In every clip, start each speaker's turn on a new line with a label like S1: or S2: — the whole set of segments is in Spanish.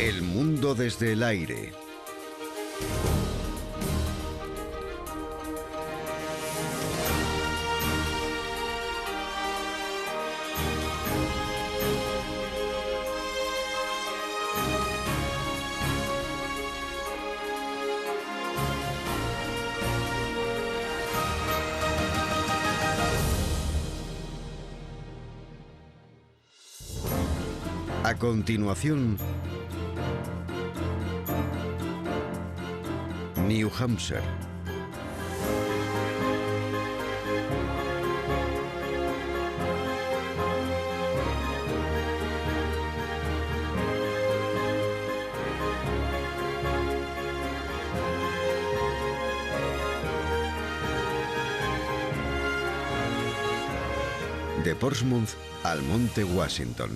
S1: El mundo desde el aire. A continuación, New Hampshire. De Portsmouth al Monte Washington.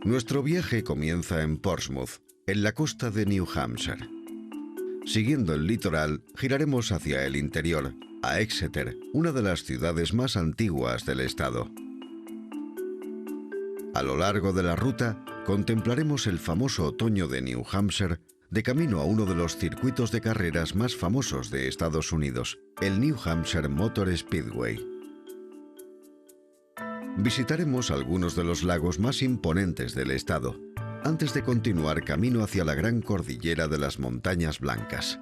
S1: Nuestro viaje comienza en Portsmouth, en la costa de New Hampshire. Siguiendo el litoral, giraremos hacia el interior, a Exeter, una de las ciudades más antiguas del estado. A lo largo de la ruta, contemplaremos el famoso otoño de New Hampshire, de camino a uno de los circuitos de carreras más famosos de Estados Unidos, el New Hampshire Motor Speedway. Visitaremos algunos de los lagos más imponentes del estado, antes de continuar camino hacia la gran cordillera de las Montañas Blancas.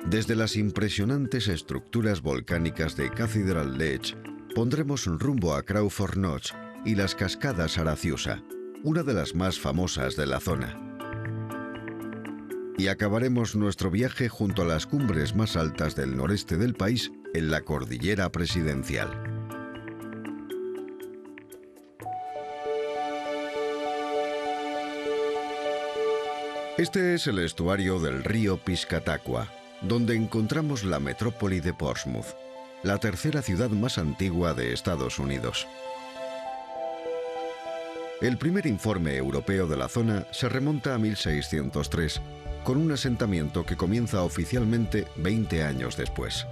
S1: Desde las impresionantes estructuras volcánicas de Cathedral Ledge, pondremos rumbo a Crawford Notch y las cascadas Araciusa, una de las más famosas de la zona. Y acabaremos nuestro viaje junto a las cumbres más altas del noreste del país, en la Cordillera Presidencial. Este es el estuario del río Piscataqua, donde encontramos la metrópoli de Portsmouth, la tercera ciudad más antigua de Estados Unidos. El primer informe europeo de la zona se remonta a 1603, con un asentamiento que comienza oficialmente 20 años después.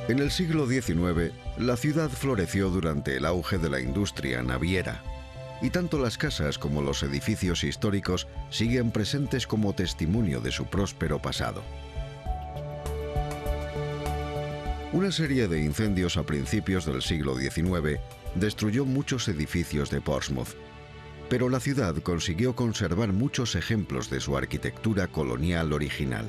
S1: En el siglo XIX, la ciudad floreció durante el auge de la industria naviera, y tanto las casas como los edificios históricos siguen presentes como testimonio de su próspero pasado. Una serie de incendios a principios del siglo XIX destruyó muchos edificios de Portsmouth, pero la ciudad consiguió conservar muchos ejemplos de su arquitectura colonial original.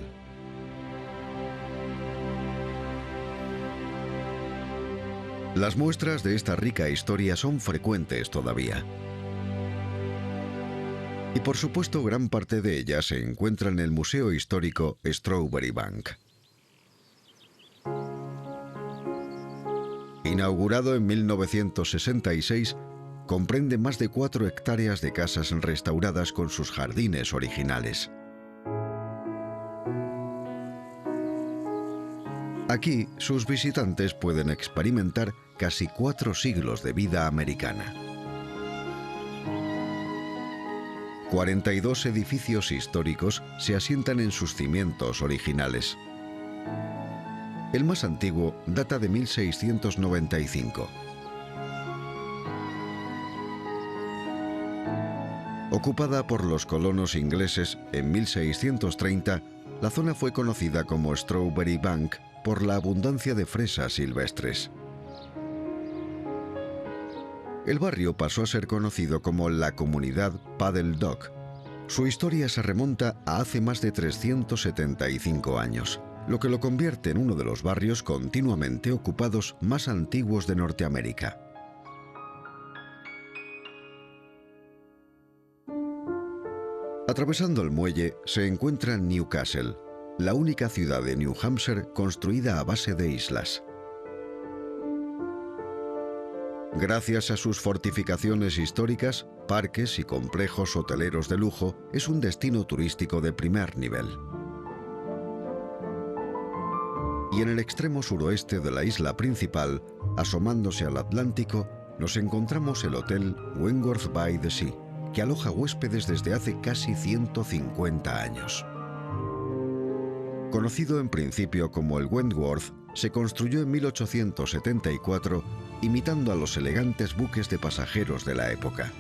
S1: Las muestras de esta rica historia son frecuentes todavía. Y por supuesto, gran parte de ellas se encuentra en el Museo Histórico Strawberry Bank. Inaugurado en 1966, comprende más de 4 hectáreas de casas restauradas con sus jardines originales. Aquí, sus visitantes pueden experimentar casi 4 siglos de vida americana. 42 edificios históricos se asientan en sus cimientos originales. El más antiguo data de 1695. Ocupada por los colonos ingleses en 1630, la zona fue conocida como Strawberry Bank por la abundancia de fresas silvestres. El barrio pasó a ser conocido como la comunidad Paddle Dock. Su historia se remonta a hace más de 375 años, lo que lo convierte en uno de los barrios continuamente ocupados más antiguos de Norteamérica. Atravesando el muelle se encuentra Newcastle, la única ciudad de New Hampshire construida a base de islas. Gracias a sus fortificaciones históricas, parques y complejos hoteleros de lujo, es un destino turístico de primer nivel. Y en el extremo suroeste de la isla principal, asomándose al Atlántico, nos encontramos el Hotel Wentworth by the Sea, que aloja huéspedes desde hace casi 150 años. Conocido en principio como el Wentworth, se construyó en 1874, imitando a los elegantes buques de pasajeros de la época.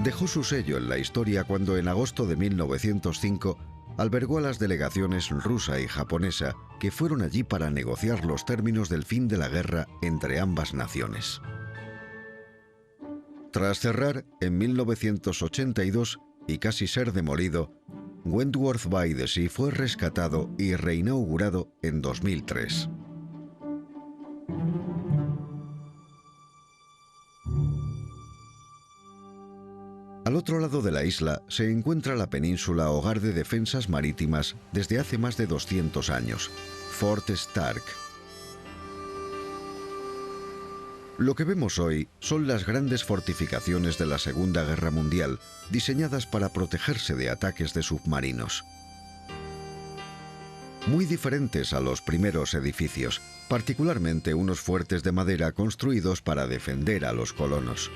S1: Dejó su sello en la historia cuando en agosto de 1905 albergó a las delegaciones rusa y japonesa que fueron allí para negociar los términos del fin de la guerra entre ambas naciones. Tras cerrar en 1982 y casi ser demolido, Wentworth by the Sea fue rescatado y reinaugurado en 2003. Al otro lado de la isla se encuentra la península hogar de defensas marítimas desde hace más de 200 años, Fort Stark. Lo que vemos hoy son las grandes fortificaciones de la Segunda Guerra Mundial, diseñadas para protegerse de ataques de submarinos. Muy diferentes a los primeros edificios, particularmente unos fuertes de madera construidos para defender a los colonos.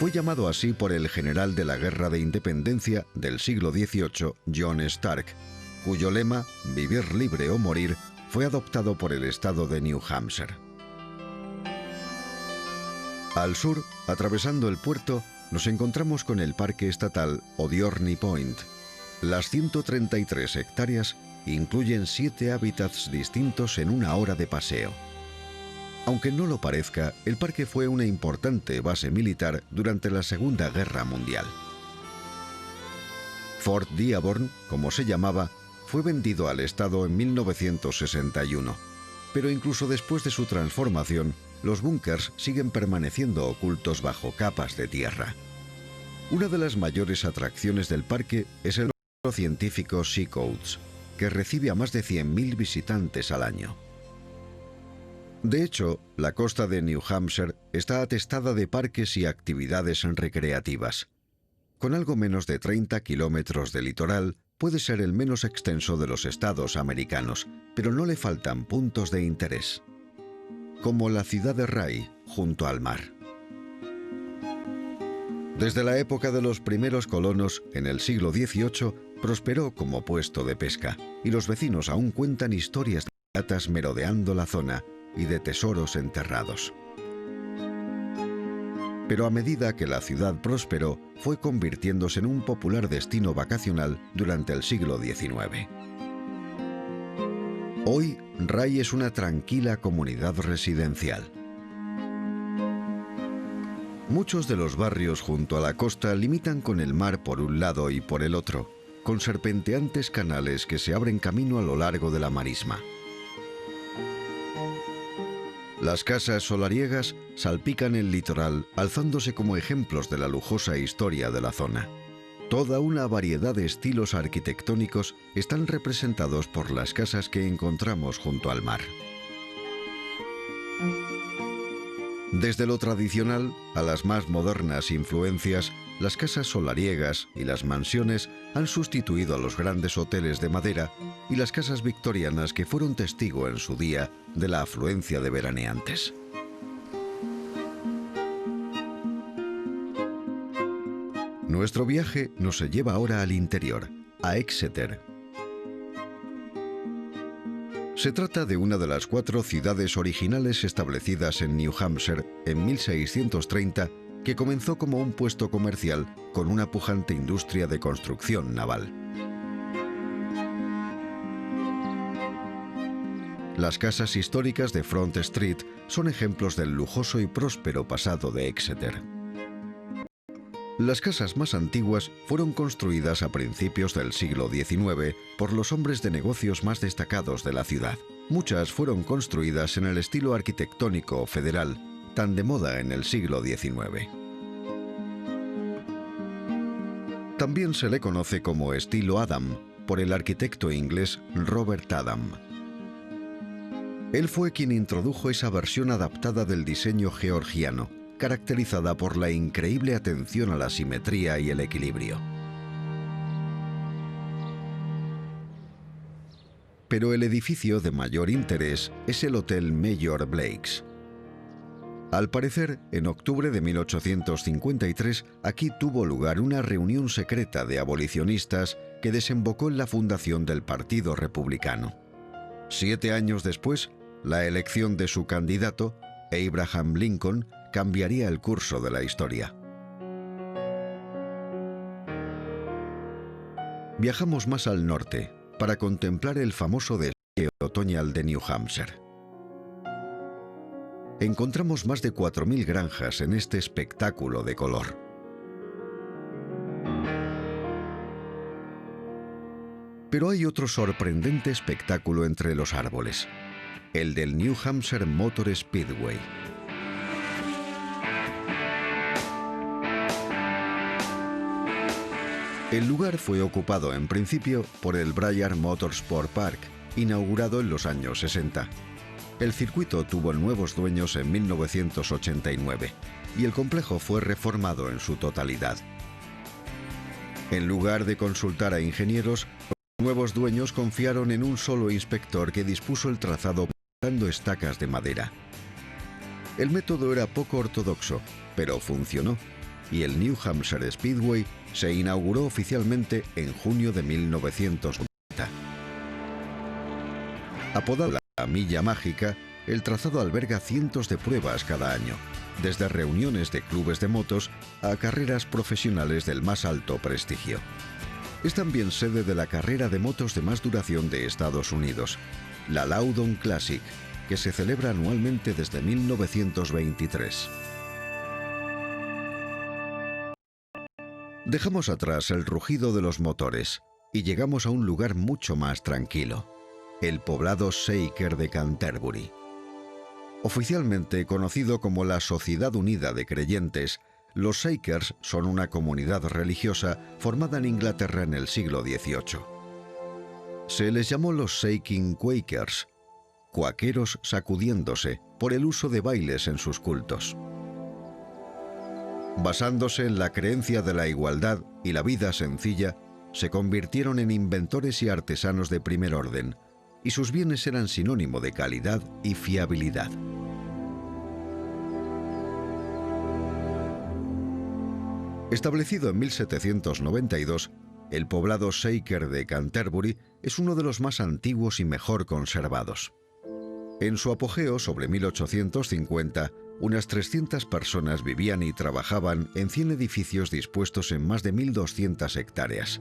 S1: Fue llamado así por el general de la Guerra de Independencia del siglo XVIII, John Stark, cuyo lema, vivir libre o morir, fue adoptado por el estado de New Hampshire. Al sur, atravesando el puerto, nos encontramos con el Parque Estatal Odiorny Point. Las 133 hectáreas incluyen 7 hábitats distintos en una hora de paseo. Aunque no lo parezca, el parque fue una importante base militar durante la Segunda Guerra Mundial. Fort Dearborn, como se llamaba, fue vendido al Estado en 1961, pero incluso después de su transformación, los búnkers siguen permaneciendo ocultos bajo capas de tierra. Una de las mayores atracciones del parque es el centro científico Seacoast, que recibe a más de 100.000 visitantes al año. De hecho, la costa de New Hampshire está atestada de parques y actividades recreativas. Con algo menos de 30 kilómetros de litoral, puede ser el menos extenso de los estados americanos, pero no le faltan puntos de interés, como la ciudad de Rye, junto al mar. Desde la época de los primeros colonos, en el siglo XVIII, prosperó como puesto de pesca, y los vecinos aún cuentan historias de piratas merodeando la zona y de tesoros enterrados. Pero a medida que la ciudad prosperó, fue convirtiéndose en un popular destino vacacional durante el siglo XIX. Hoy, Rye es una tranquila comunidad residencial. Muchos de los barrios junto a la costa limitan con el mar por un lado y por el otro, con serpenteantes canales que se abren camino a lo largo de la marisma. Las casas solariegas salpican el litoral, alzándose como ejemplos de la lujosa historia de la zona. Toda una variedad de estilos arquitectónicos están representados por las casas que encontramos junto al mar. Desde lo tradicional a las más modernas influencias, las casas solariegas y las mansiones han sustituido a los grandes hoteles de madera y las casas victorianas que fueron testigo en su día de la afluencia de veraneantes. Nuestro viaje nos lleva ahora al interior, a Exeter. Se trata de una de las 4 ciudades originales establecidas en New Hampshire en 1630, que comenzó como un puesto comercial con una pujante industria de construcción naval. Las casas históricas de Front Street son ejemplos del lujoso y próspero pasado de Exeter. Las casas más antiguas fueron construidas a principios del siglo XIX por los hombres de negocios más destacados de la ciudad. Muchas fueron construidas en el estilo arquitectónico federal, tan de moda en el siglo XIX. También se le conoce como estilo Adam por el arquitecto inglés Robert Adam. Él fue quien introdujo esa versión adaptada del diseño georgiano, caracterizada por la increíble atención a la simetría y el equilibrio. Pero el edificio de mayor interés es el Hotel Mayor Blake's. Al parecer, en octubre de 1853, aquí tuvo lugar una reunión secreta de abolicionistas que desembocó en la fundación del Partido Republicano. 7 años después, la elección de su candidato, Abraham Lincoln, cambiaría el curso de la historia. Viajamos más al norte para contemplar el famoso desfile otoñal de New Hampshire. Encontramos más de 4.000 granjas en este espectáculo de color. Pero hay otro sorprendente espectáculo entre los árboles, el del New Hampshire Motor Speedway. El lugar fue ocupado en principio por el Briar Motorsport Park, inaugurado en los años 60. El circuito tuvo nuevos dueños en 1989 y el complejo fue reformado en su totalidad. En lugar de consultar a ingenieros, los nuevos dueños confiaron en un solo inspector que dispuso el trazado usando estacas de madera. El método era poco ortodoxo, pero funcionó, y el New Hampshire Speedway se inauguró oficialmente en junio de 1990. Apodado la Milla Mágica, el trazado alberga cientos de pruebas cada año, desde reuniones de clubes de motos a carreras profesionales del más alto prestigio. Es también sede de la carrera de motos de más duración de Estados Unidos, la Loudon Classic, que se celebra anualmente desde 1923. Dejamos atrás el rugido de los motores y llegamos a un lugar mucho más tranquilo, el poblado Shaker de Canterbury. Oficialmente conocido como la Sociedad Unida de Creyentes, los Shakers son una comunidad religiosa formada en Inglaterra en el siglo XVIII. Se les llamó los Shaking Quakers, cuaqueros sacudiéndose, por el uso de bailes en sus cultos. Basándose en la creencia de la igualdad y la vida sencilla, se convirtieron en inventores y artesanos de primer orden, y sus bienes eran sinónimo de calidad y fiabilidad. Establecido en 1792, el poblado Shaker de Canterbury es uno de los más antiguos y mejor conservados. En su apogeo, sobre 1850, unas 300 personas vivían y trabajaban en 100 edificios dispuestos en más de 1.200 hectáreas.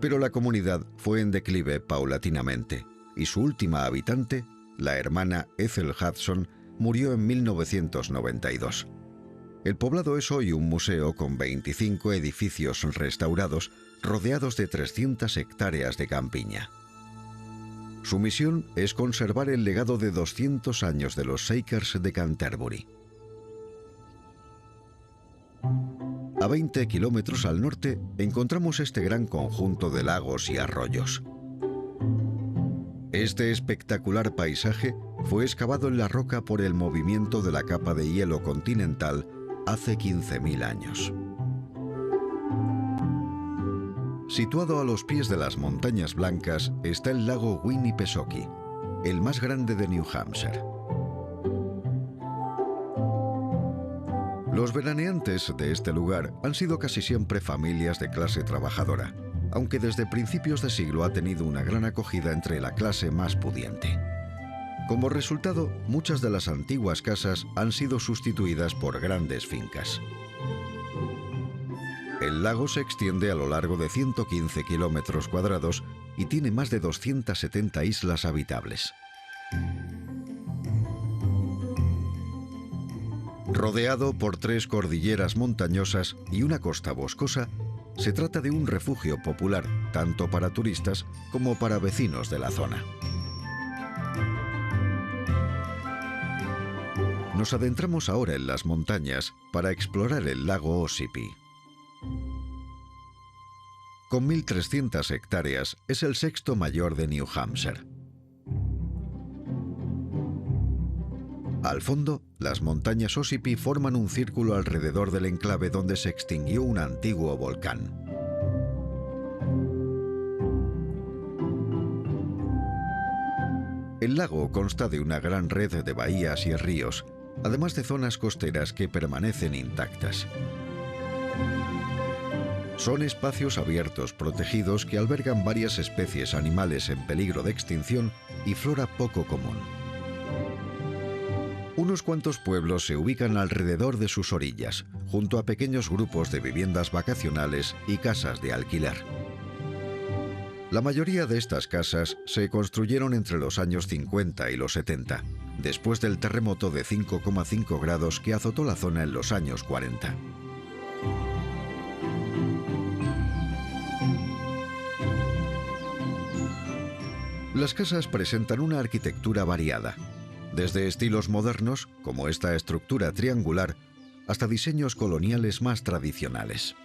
S1: Pero la comunidad fue en declive paulatinamente, y su última habitante, la hermana Ethel Hudson, murió en 1992. El poblado es hoy un museo con 25 edificios restaurados, rodeados de 300 hectáreas de campiña. Su misión es conservar el legado de 200 años de los Shakers de Canterbury. A 20 kilómetros al norte encontramos este gran conjunto de lagos y arroyos. Este espectacular paisaje fue excavado en la roca por el movimiento de la capa de hielo continental hace 15.000 años. Situado a los pies de las Montañas Blancas está el lago Winnipesaukee, el más grande de New Hampshire. Los veraneantes de este lugar han sido casi siempre familias de clase trabajadora, aunque desde principios de siglo ha tenido una gran acogida entre la clase más pudiente. Como resultado, muchas de las antiguas casas han sido sustituidas por grandes fincas. El lago se extiende a lo largo de 115 kilómetros cuadrados y tiene más de 270 islas habitables. Rodeado por 3 cordilleras montañosas y una costa boscosa, se trata de un refugio popular tanto para turistas como para vecinos de la zona. Nos adentramos ahora en las montañas para explorar el lago Ossipee. Con 1.300 hectáreas, es el sexto mayor de New Hampshire. Al fondo, las montañas Ossipee forman un círculo alrededor del enclave donde se extinguió un antiguo volcán. El lago consta de una gran red de bahías y ríos, además de zonas costeras que permanecen intactas. Son espacios abiertos protegidos que albergan varias especies animales en peligro de extinción y flora poco común. Unos cuantos pueblos se ubican alrededor de sus orillas, junto a pequeños grupos de viviendas vacacionales y casas de alquiler. La mayoría de estas casas se construyeron entre los años 50 y los 70, después del terremoto de 5,5 grados que azotó la zona en los años 40. Las casas presentan una arquitectura variada, desde estilos modernos, como esta estructura triangular, hasta diseños coloniales más tradicionales.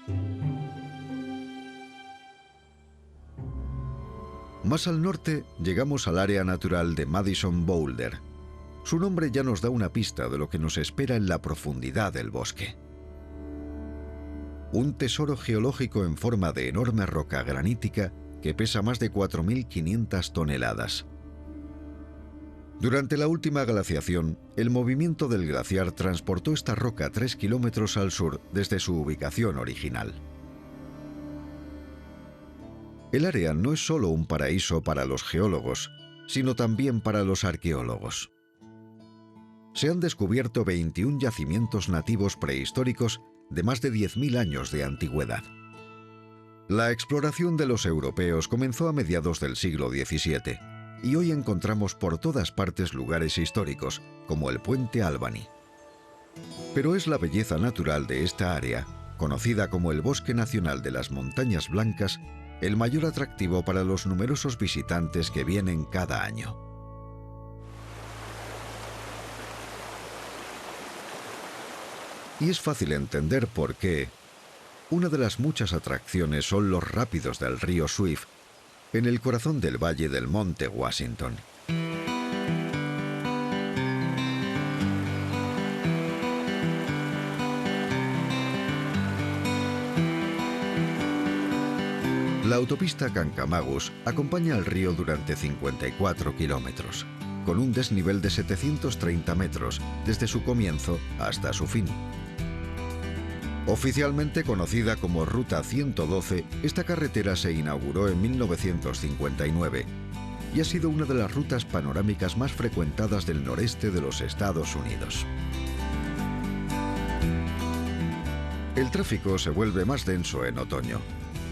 S1: Más al norte, llegamos al área natural de Madison Boulder. Su nombre ya nos da una pista de lo que nos espera en la profundidad del bosque. Un tesoro geológico en forma de enorme roca granítica que pesa más de 4.500 toneladas. Durante la última glaciación, el movimiento del glaciar transportó esta roca 3 kilómetros al sur desde su ubicación original. El área no es solo un paraíso para los geólogos, sino también para los arqueólogos. Se han descubierto 21 yacimientos nativos prehistóricos de más de 10.000 años de antigüedad. La exploración de los europeos comenzó a mediados del siglo XVII y hoy encontramos por todas partes lugares históricos, como el Puente Albany. Pero es la belleza natural de esta área, conocida como el Bosque Nacional de las Montañas Blancas, el mayor atractivo para los numerosos visitantes que vienen cada año. Y es fácil entender por qué una de las muchas atracciones son los rápidos del río Swift, en el corazón del valle del Monte Washington. La autopista Kancamagus acompaña al río durante 54 kilómetros, con un desnivel de 730 metros desde su comienzo hasta su fin. Oficialmente conocida como Ruta 112, esta carretera se inauguró en 1959 y ha sido una de las rutas panorámicas más frecuentadas del noreste de los Estados Unidos. El tráfico se vuelve más denso en otoño,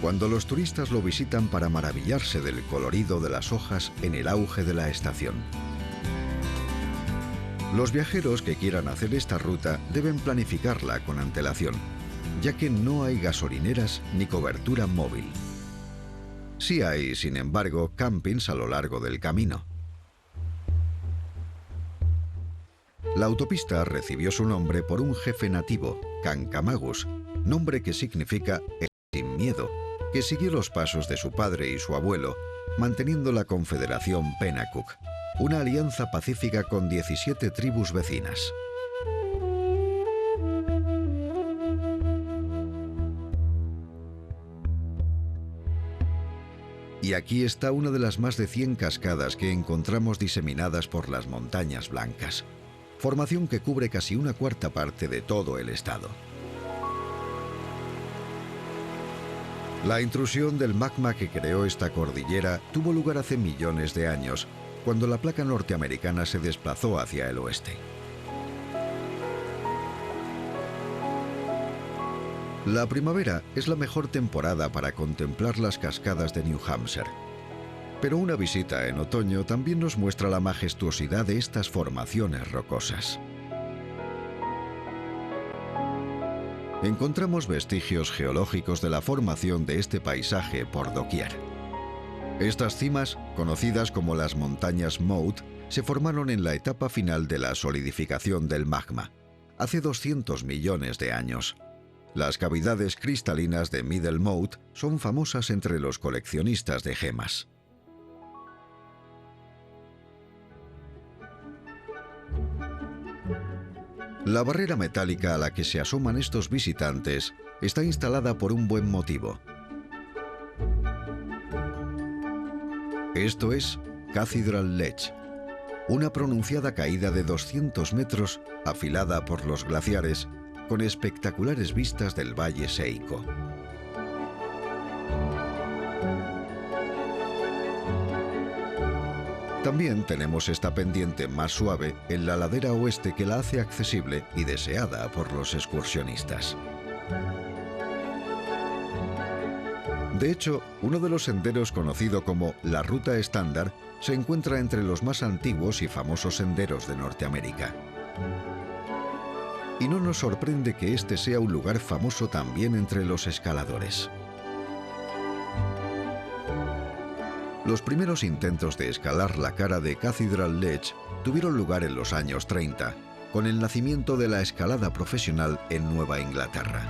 S1: cuando los turistas lo visitan para maravillarse del colorido de las hojas en el auge de la estación. Los viajeros que quieran hacer esta ruta deben planificarla con antelación, ya que no hay gasolineras ni cobertura móvil. Sí hay, sin embargo, campings a lo largo del camino. La autopista recibió su nombre por un jefe nativo, Kancamagus, nombre que significa el sin miedo, que siguió los pasos de su padre y su abuelo, manteniendo la Confederación Pennacook, una alianza pacífica con 17 tribus vecinas. Y aquí está una de las más de 100 cascadas que encontramos diseminadas por las Montañas Blancas, formación que cubre casi una cuarta parte de todo el estado. La intrusión del magma que creó esta cordillera tuvo lugar hace millones de años, cuando la placa norteamericana se desplazó hacia el oeste. La primavera es la mejor temporada para contemplar las cascadas de New Hampshire. Pero una visita en otoño también nos muestra la majestuosidad de estas formaciones rocosas. Encontramos vestigios geológicos de la formación de este paisaje por doquier. Estas cimas, conocidas como las montañas Moat, se formaron en la etapa final de la solidificación del magma, hace 200 millones de años. Las cavidades cristalinas de Middle Moat son famosas entre los coleccionistas de gemas. La barrera metálica a la que se asoman estos visitantes está instalada por un buen motivo. Esto es Cathedral Ledge, una pronunciada caída de 200 metros afilada por los glaciares con espectaculares vistas del Valle Seiko. También tenemos esta pendiente más suave en la ladera oeste que la hace accesible y deseada por los excursionistas. De hecho, uno de los senderos conocido como la Ruta Estándar se encuentra entre los más antiguos y famosos senderos de Norteamérica. Y no nos sorprende que este sea un lugar famoso también entre los escaladores. Los primeros intentos de escalar la cara de Cathedral Ledge tuvieron lugar en los años 30, con el nacimiento de la escalada profesional en Nueva Inglaterra.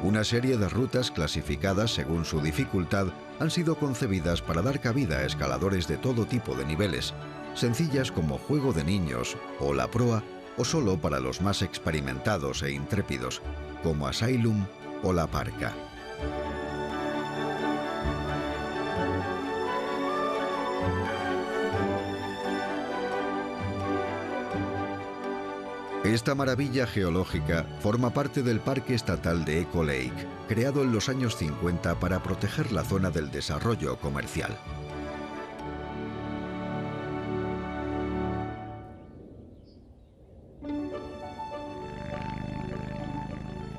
S1: Una serie de rutas clasificadas según su dificultad han sido concebidas para dar cabida a escaladores de todo tipo de niveles, sencillas como juego de niños o la proa, o solo para los más experimentados e intrépidos, como Asylum o la Parca. Esta maravilla geológica forma parte del Parque Estatal de Echo Lake, creado en los años 50 para proteger la zona del desarrollo comercial.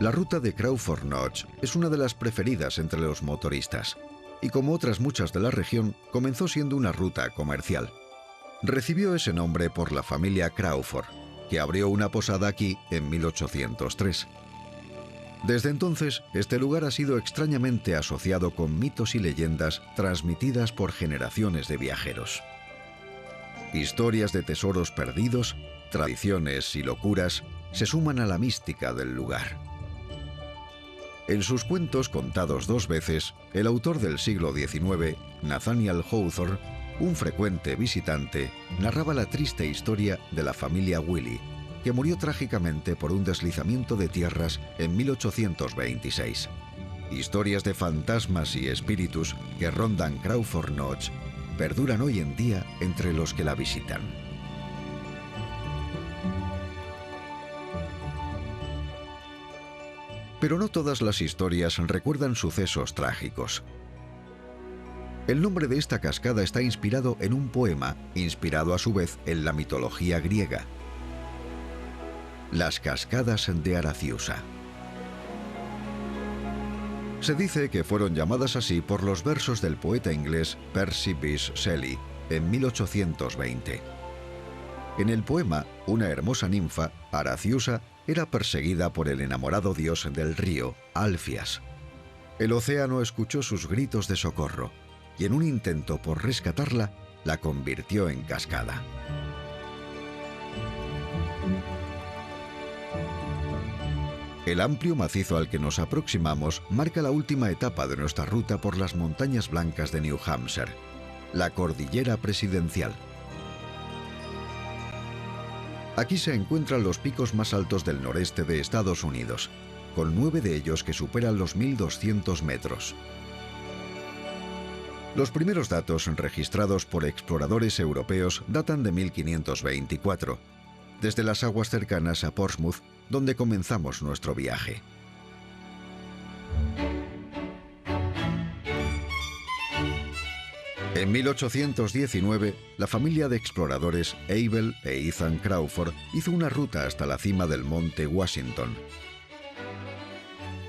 S1: La ruta de Crawford Notch es una de las preferidas entre los motoristas, y como otras muchas de la región, comenzó siendo una ruta comercial. Recibió ese nombre por la familia Crawford, que abrió una posada aquí en 1803. Desde entonces, este lugar ha sido extrañamente asociado con mitos y leyendas transmitidas por generaciones de viajeros. Historias de tesoros perdidos, tradiciones y locuras se suman a la mística del lugar. En sus cuentos contados 2 veces, el autor del siglo XIX, Nathaniel Hawthorne, un frecuente visitante, narraba la triste historia de la familia Willy, que murió trágicamente por un deslizamiento de tierras en 1826. Historias de fantasmas y espíritus que rondan Crawford Notch perduran hoy en día entre los que la visitan. Pero no todas las historias recuerdan sucesos trágicos. El nombre de esta cascada está inspirado en un poema, inspirado a su vez en la mitología griega. Las cascadas de Araciusa. Se dice que fueron llamadas así por los versos del poeta inglés Percy Bysshe Shelley en 1820. En el poema, una hermosa ninfa, Araciusa, era perseguida por el enamorado dios del río, Alfias. El océano escuchó sus gritos de socorro y en un intento por rescatarla, la convirtió en cascada. El amplio macizo al que nos aproximamos marca la última etapa de nuestra ruta por las montañas blancas de New Hampshire, la Cordillera Presidencial. Aquí se encuentran los picos más altos del noreste de Estados Unidos, con 9 de ellos que superan los 1.200 metros. Los primeros datos registrados por exploradores europeos datan de 1524, desde las aguas cercanas a Portsmouth, donde comenzamos nuestro viaje. En 1819, la familia de exploradores Abel e Ethan Crawford hizo una ruta hasta la cima del monte Washington.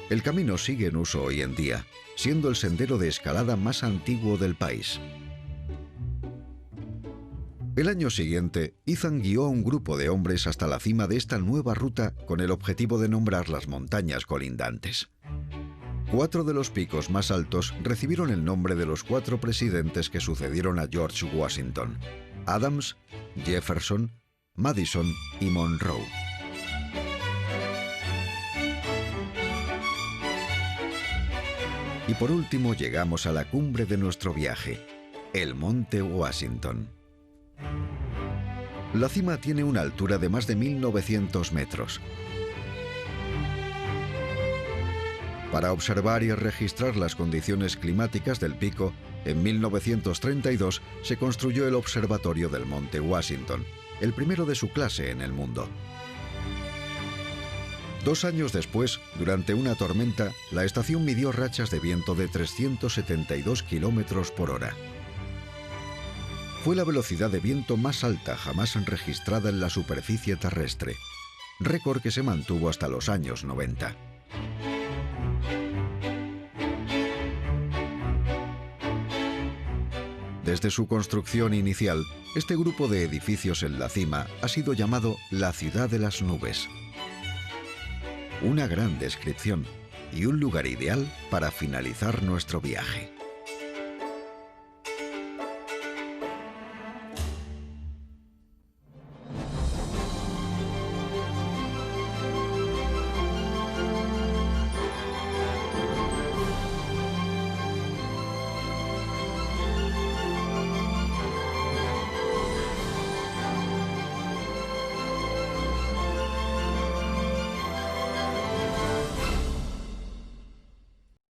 S1: El camino sigue en uso hoy en día, siendo el sendero de escalada más antiguo del país. El año siguiente, Ethan guió a un grupo de hombres hasta la cima de esta nueva ruta con el objetivo de nombrar las montañas colindantes. 4 de los picos más altos recibieron el nombre de los 4 presidentes que sucedieron a George Washington: Adams, Jefferson, Madison y Monroe. Y por último llegamos a la cumbre de nuestro viaje, el Monte Washington. La cima tiene una altura de más de 1.900 metros. Para observar y registrar las condiciones climáticas del pico, en 1932 se construyó el Observatorio del Monte Washington, el primero de su clase en el mundo. 2 años después, durante una tormenta, la estación midió rachas de viento de 372 kilómetros por hora. Fue la velocidad de viento más alta jamás registrada en la superficie terrestre, récord que se mantuvo hasta los años 90. Desde su construcción inicial, este grupo de edificios en la cima ha sido llamado la Ciudad de las Nubes. Una gran descripción y un lugar ideal para finalizar nuestro viaje.